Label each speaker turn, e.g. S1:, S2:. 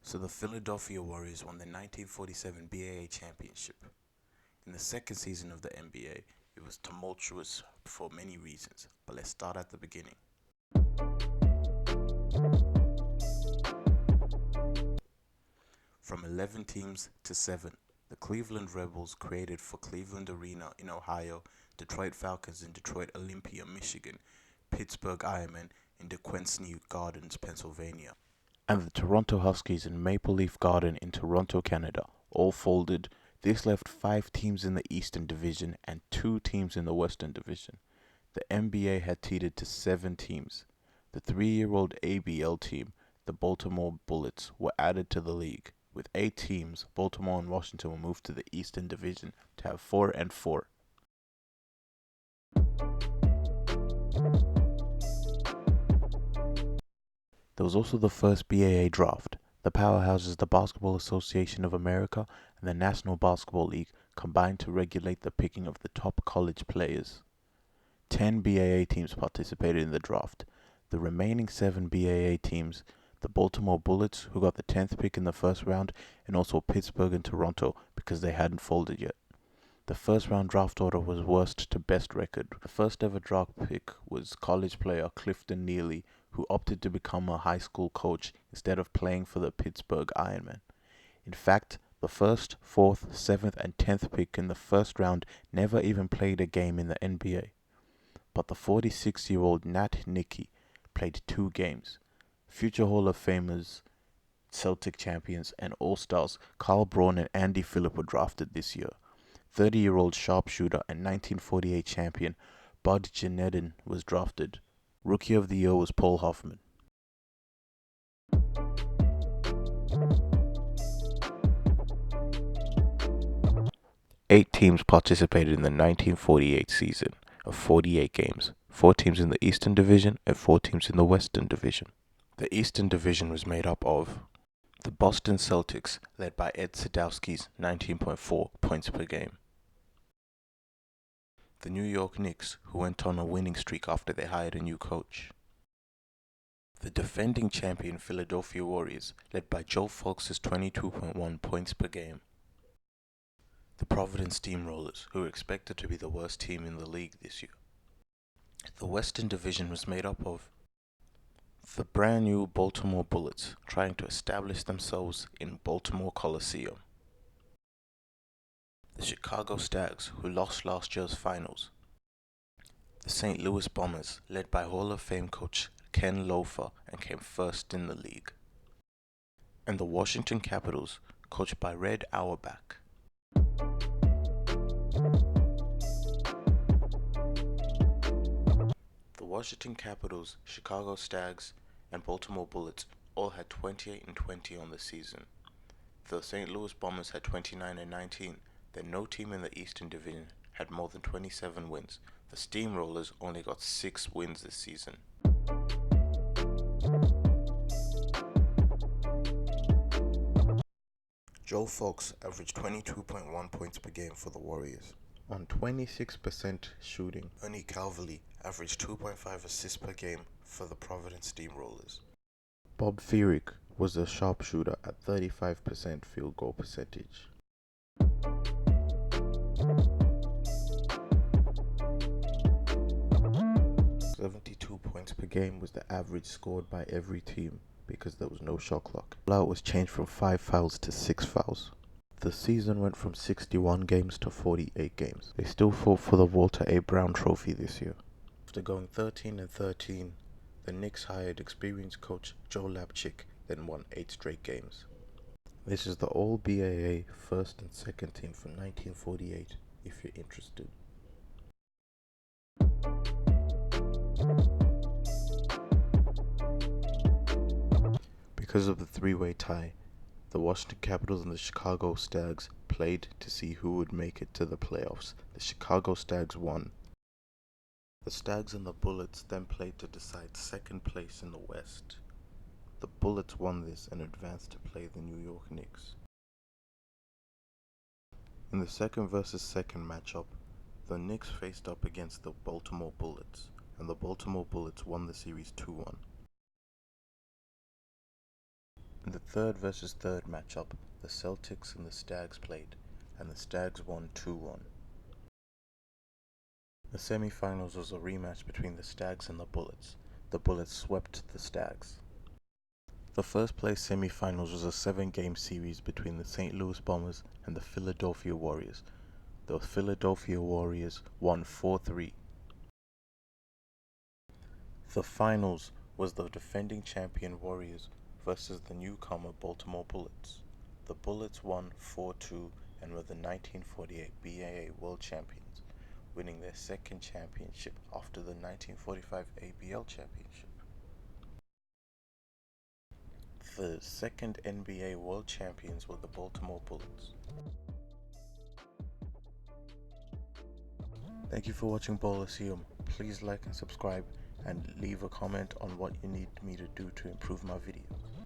S1: So the Philadelphia Warriors won the 1947 BAA championship. In the second season of the NBA, it was tumultuous for many reasons, but let's start at the beginning. From 11 teams to 7, the Cleveland Rebels created for Cleveland Arena in Ohio, Detroit Falcons in Detroit Olympia, Michigan, Pittsburgh Ironmen in DeQuincy Gardens, Pennsylvania, and the Toronto Huskies in Maple Leaf Garden in Toronto, Canada, all folded. This left 5 teams in the Eastern Division and 2 teams in the Western Division. The NBA had teetered to 7 teams. The 3-year-old ABL team, the Baltimore Bullets, were added to the league. With 8 teams, Baltimore and Washington were moved to the Eastern Division to have 4 and 4. There was also the first BAA draft. The powerhouses, the Basketball Association of America and the National Basketball League, combined to regulate the picking of the top college players. 10 BAA teams participated in the draft. The remaining 7 BAA teams, the Baltimore Bullets, who got the 10th pick in the first round, and also Pittsburgh and Toronto because they hadn't folded yet. The first round draft order was worst to best record. The first ever draft pick was college player Clifton Neely, who opted to become a high school coach instead of playing for the Pittsburgh Ironmen. In fact, the first, 4th, 7th, and 10th pick in the first round never even played a game in the NBA. But the 46-year-old Nat Nicky played 2 games. Future Hall of Famers, Celtic champions, and All-Stars Carl Braun and Andy Phillip were drafted this year. 30-year-old sharpshooter and 1948 champion Bud Janedin was drafted. Rookie of the Year was Paul Hoffman. Eight teams participated in the 1948 season of 48 games, 4 teams in the Eastern Division and 4 teams in the Western Division. The Eastern Division was made up of the Boston Celtics, led by Ed Sadowski's 19.4 points per game. The New York Knicks, who went on a winning streak after they hired a new coach. The defending champion Philadelphia Warriors, led by Joe Fultz's 22.1 points per game. The Providence Steamrollers, who were expected to be the worst team in the league this year. The Western Division was made up of the brand new Baltimore Bullets, trying to establish themselves in Baltimore Coliseum. The Chicago Stags, who lost last year's finals. The St. Louis Bombers, led by Hall of Fame coach Ken Lofa, and came first in the league. And the Washington Capitals, coached by Red Auerbach. The Washington Capitals, Chicago Stags, and Baltimore Bullets all had 28 and 20 on the season. The St. Louis Bombers had 29 and 19. Then no team in the Eastern Division had more than 27 wins. The Steamrollers only got 6 wins this season. Joe Fultz averaged 22.1 points per game for the Warriors, on 26% shooting. Ernie Calverley averaged 2.5 assists per game for the Providence Steamrollers. Bob Feerick was a sharpshooter at 35% field goal percentage. 72 points per game was the average scored by every team because there was no shot clock. Blowout was changed from 5 fouls to 6 fouls. The season went from 61 games to 48 games. They still fought for the Walter A. Brown Trophy this year. After going 13 and 13, the Knicks hired experienced coach Joe Lapchick, then won 8 straight games. This is the All-BAA first and second team from 1948, if you're interested. Because of the 3-way tie, the Washington Capitals and the Chicago Stags played to see who would make it to the playoffs. The Chicago Stags won. The Stags and the Bullets then played to decide second place in the West. The Bullets won this and advanced to play the New York Knicks. In the second versus second matchup, the Knicks faced up against the Baltimore Bullets, and the Baltimore Bullets won the series 2-1. In the third versus third matchup, the Celtics and the Stags played, and the Stags won 2-1. The semi-finals was a rematch between the Stags and the Bullets. The Bullets swept the Stags. The first place semi-finals was a 7-game series between the St. Louis Bombers and the Philadelphia Warriors. The Philadelphia Warriors won 4-3. The finals was the defending champion Warriors versus the newcomer Baltimore Bullets. The Bullets won 4-2 and were the 1948 BAA World Champions, winning their second championship after the 1945 ABL Championship. The second NBA World Champions were the Baltimore Bullets. Thank you for watching Bollysium. Please like and subscribe and leave a comment on what you need me to do to improve my videos.